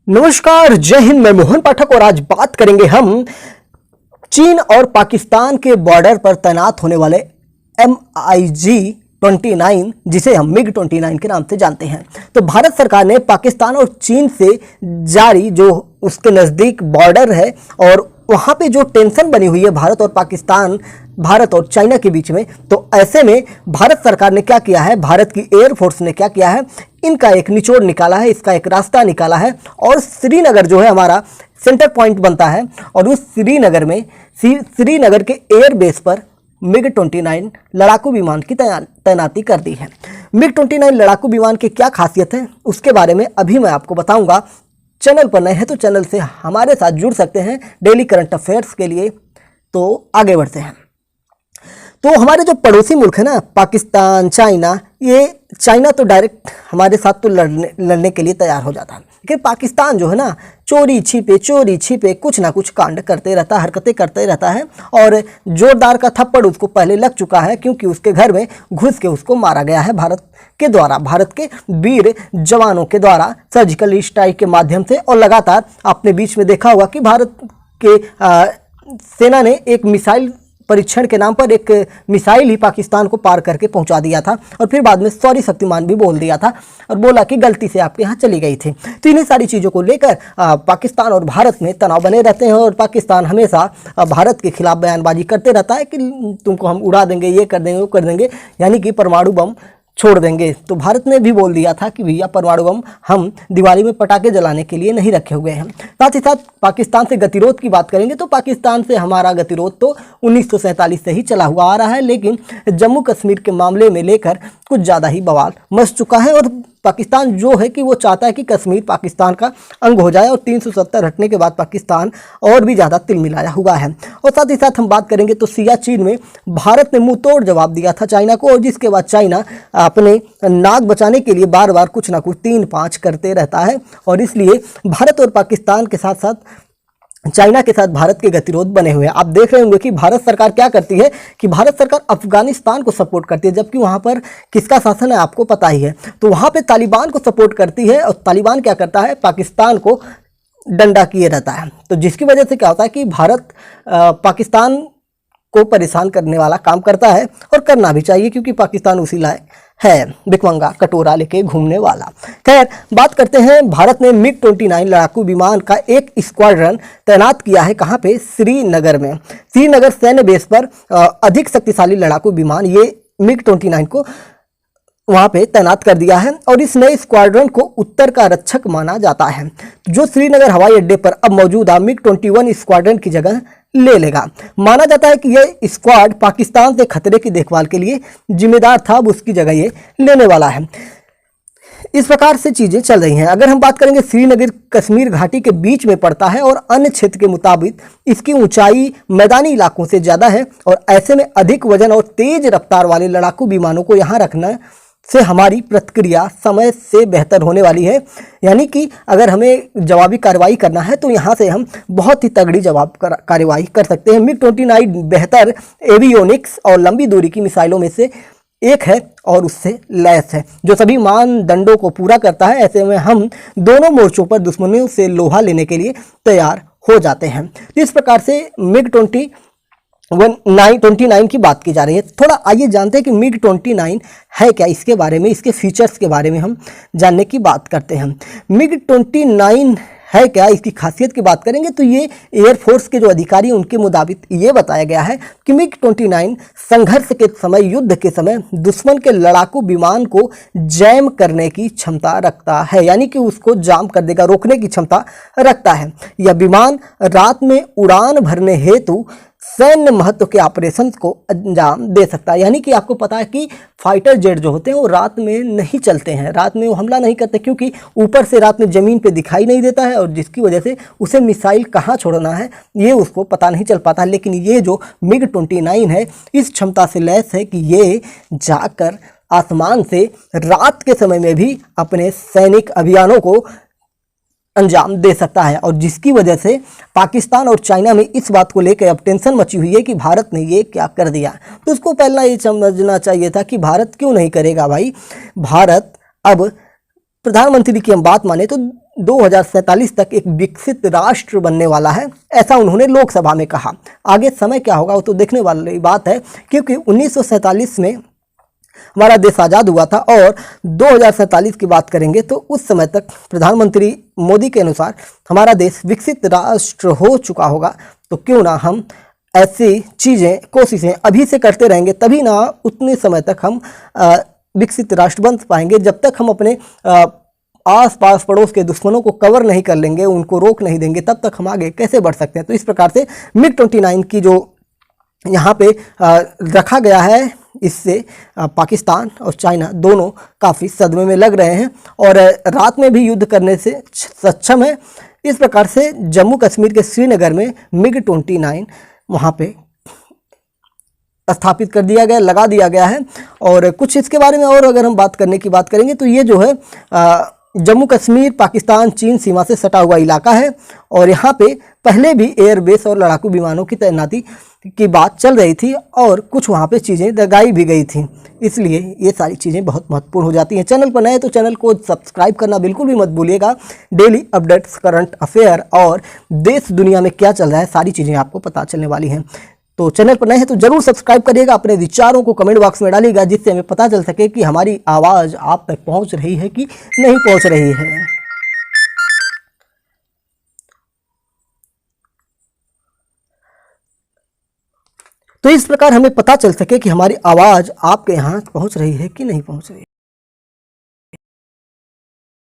नमस्कार, जय हिंद। मैं मोहन पाठक और आज बात करेंगे हम चीन और पाकिस्तान के बॉर्डर पर तैनात होने वाले MiG-29 जिसे हम MiG-29 के नाम से जानते हैं। तो भारत सरकार ने पाकिस्तान और चीन से जारी जो उसके नज़दीक बॉर्डर है और वहाँ पे जो टेंशन बनी हुई है भारत और पाकिस्तान, भारत और चाइना के बीच में, तो ऐसे में भारत सरकार ने क्या किया है, भारत की एयरफोर्स ने क्या किया है, इनका एक निचोड़ निकाला है, इसका एक रास्ता निकाला है और श्रीनगर जो है हमारा सेंटर पॉइंट बनता है और उस श्रीनगर में श्रीनगर के एयरबेस पर MiG-29 लड़ाकू विमान की तैनाती कर दी है। MiG-29 लड़ाकू विमान की क्या खासियत है उसके बारे में अभी मैं आपको बताऊंगा। चैनल पर नए हैं तो चैनल से हमारे साथ जुड़ सकते हैं डेली करंट अफेयर्स के लिए। तो आगे बढ़ते हैं। तो हमारे जो पड़ोसी मुल्क है ना, पाकिस्तान, चाइना, ये चाइना तो डायरेक्ट हमारे साथ तो लड़ने के लिए तैयार हो जाता है, लेकिन पाकिस्तान जो है ना चोरी छिपे कुछ ना कुछ कांड करते रहता है, हरकतें करते रहता है और जोरदार का थप्पड़ उसको पहले लग चुका है क्योंकि उसके घर में घुस के उसको मारा गया है भारत के द्वारा, भारत के वीर जवानों के द्वारा सर्जिकल स्ट्राइक के माध्यम से। और लगातार आपने बीच में देखा होगा कि भारत के सेना ने एक मिसाइल परीक्षण के नाम पर एक मिसाइल ही पाकिस्तान को पार करके पहुंचा दिया था और फिर बाद में सॉरी शक्तिमान भी बोल दिया था और बोला कि गलती से आपके यहाँ चली गई थी। तो इन्हीं सारी चीज़ों को लेकर पाकिस्तान और भारत में तनाव बने रहते हैं और पाकिस्तान हमेशा भारत के खिलाफ बयानबाजी करते रहता है कि तुमको हम उड़ा देंगे, ये कर देंगे, वो कर देंगे, यानी कि परमाणु बम छोड़ देंगे। तो भारत ने भी बोल दिया था कि भैया परमाणु बम हम दिवाली में पटाखे जलाने के लिए नहीं रखे हुए हैं। साथ ही साथ पाकिस्तान से गतिरोध की बात करेंगे तो पाकिस्तान से हमारा गतिरोध तो 1947 से ही चला हुआ आ रहा है, लेकिन जम्मू कश्मीर के मामले में लेकर कुछ ज़्यादा ही बवाल मच चुका है और पाकिस्तान जो है कि वो चाहता है कि कश्मीर पाकिस्तान का अंग हो जाए और 370 हटने के बाद पाकिस्तान और भी ज़्यादा तिलमिलाया हुआ है। और साथ ही साथ हम बात करेंगे तो सियाचिन में भारत ने मुंह तोड़ जवाब दिया था चाइना को और जिसके बाद चाइना अपने नाक बचाने के लिए बार बार कुछ ना कुछ 3-5 करते रहता है और इसलिए भारत और पाकिस्तान के साथ साथ चाइना के साथ भारत के गतिरोध बने हुए हैं। आप देख रहे होंगे कि भारत सरकार क्या करती है कि भारत सरकार अफगानिस्तान को सपोर्ट करती है, जबकि वहाँ पर किसका शासन है आपको पता ही है। तो वहाँ पे तालिबान को सपोर्ट करती है और तालिबान क्या करता है, पाकिस्तान को डंडा किए रहता है। तो जिसकी वजह से क्या होता है कि भारत पाकिस्तान को परेशान करने वाला काम करता है और करना भी चाहिए क्योंकि पाकिस्तान उसी लायक है, भिखमंगा कटोरा लेके घूमने वाला। खैर, बात करते हैं। भारत ने MiG-29 लड़ाकू विमान का एक स्क्वाड्रन तैनात किया है कहाँ पे, श्रीनगर में। श्रीनगर सैन्य बेस पर अधिक शक्तिशाली लड़ाकू विमान ये MiG-29 को वहाँ पे तैनात कर दिया है और इस नए स्क्वाड्रन को उत्तर का रक्षक माना जाता है जो श्रीनगर हवाई अड्डे पर अब मौजूदा MiG-21 स्क्वाड्रन की जगह ले लेगा। माना जाता है कि यह स्क्वाड पाकिस्तान से खतरे की देखभाल के लिए जिम्मेदार था, अब उसकी जगह ये लेने वाला है। इस प्रकार से चीज़ें चल रही हैं। अगर हम बात करेंगे, श्रीनगर कश्मीर घाटी के बीच में पड़ता है और अन्य क्षेत्र के मुताबिक इसकी ऊंचाई मैदानी इलाकों से ज़्यादा है और ऐसे में अधिक वजन और तेज रफ्तार वाले लड़ाकू विमानों को यहाँ रखना से हमारी प्रतिक्रिया समय से बेहतर होने वाली है। यानी कि अगर हमें जवाबी कार्रवाई करना है तो यहाँ से हम बहुत ही तगड़ी जवाब कार्रवाई कर सकते हैं। MiG-29 बेहतर एवियोनिक्स और लंबी दूरी की मिसाइलों में से एक है और उससे लैस है जो सभी मानदंडों को पूरा करता है। ऐसे में हम दोनों मोर्चों पर दुश्मनों से लोहा लेने के लिए तैयार हो जाते हैं। इस प्रकार से MiG-29 की बात की जा रही है। थोड़ा आइए जानते हैं कि MiG-29 है क्या, इसके बारे में, इसके फीचर्स के बारे में हम जानने की बात करते हैं। MiG-29 है क्या, इसकी खासियत की बात करेंगे तो ये एयरफोर्स के जो अधिकारी उनके मुताबिक ये बताया गया है कि MiG-29 संघर्ष के समय, युद्ध के समय दुश्मन के लड़ाकू विमान को जैम करने की क्षमता रखता है, यानी कि उसको जाम कर देगा, रोकने की क्षमता रखता है। यह विमान रात में उड़ान भरने हेतु सैन्य महत्व के ऑपरेशन को अंजाम दे सकता है। यानी कि आपको पता है कि फाइटर जेट जो होते हैं वो रात में नहीं चलते हैं, रात में वो हमला नहीं करते क्योंकि ऊपर से रात में ज़मीन पे दिखाई नहीं देता है और जिसकी वजह से उसे मिसाइल कहाँ छोड़ना है ये उसको पता नहीं चल पाता। लेकिन ये जो MiG-29 है इस क्षमता से लैस है कि ये जाकर आसमान से रात के समय में भी अपने सैनिक अभियानों को अंजाम दे सकता है और जिसकी वजह से पाकिस्तान और चाइना में इस बात को लेकर अब टेंशन मची हुई है कि भारत ने ये क्या कर दिया। तो उसको पहला ये समझना चाहिए था कि भारत क्यों नहीं करेगा भाई। भारत अब प्रधानमंत्री की हम बात माने तो 2047 तक एक विकसित राष्ट्र बनने वाला है, ऐसा उन्होंने लोकसभा में कहा। आगे समय क्या होगा वो तो देखने वाली बात है, क्योंकि 1947 में हमारा देश आज़ाद हुआ था और 2047 की बात करेंगे तो उस समय तक प्रधानमंत्री मोदी के अनुसार हमारा देश विकसित राष्ट्र हो चुका होगा। तो क्यों ना हम ऐसी चीज़ें, कोशिशें अभी से करते रहेंगे, तभी ना उतने समय तक हम विकसित राष्ट्र बन पाएंगे। जब तक हम अपने आस पास पड़ोस के दुश्मनों को कवर नहीं कर लेंगे, उनको रोक नहीं देंगे, तब तक हम आगे कैसे बढ़ सकते हैं। तो इस प्रकार से MiG-29 की जो यहाँ पे रखा गया है, इससे पाकिस्तान और चाइना दोनों काफ़ी सदमे में लग रहे हैं और रात में भी युद्ध करने से सक्षम है। इस प्रकार से जम्मू कश्मीर के श्रीनगर में MiG-29 वहाँ पे स्थापित कर दिया गया, लगा दिया गया है। और कुछ इसके बारे में और अगर हम बात करेंगे तो ये जो है जम्मू कश्मीर पाकिस्तान चीन सीमा से सटा हुआ इलाका है और यहाँ पे पहले भी एयरबेस और लड़ाकू विमानों की तैनाती की बात चल रही थी और कुछ वहाँ पे चीज़ें लगाई भी गई थी, इसलिए ये सारी चीज़ें बहुत महत्वपूर्ण हो जाती हैं। चैनल पर नए तो चैनल को सब्सक्राइब करना बिल्कुल भी मत भूलिएगा। डेली अपडेट्स, करंट अफेयर और देश दुनिया में क्या चल रहा है, सारी चीज़ें आपको पता चलने वाली हैं। तो चैनल पर नए हैं तो जरूर सब्सक्राइब करिएगा, अपने विचारों को कमेंट बॉक्स में डालिएगा, जिससे हमें पता चल सके कि हमारी आवाज़ आप तक पहुंच रही है कि नहीं पहुंच रही है। तो इस प्रकार हमें पता चल सके कि हमारी आवाज़ आपके यहाँ पहुंच रही है कि नहीं पहुंच रही है।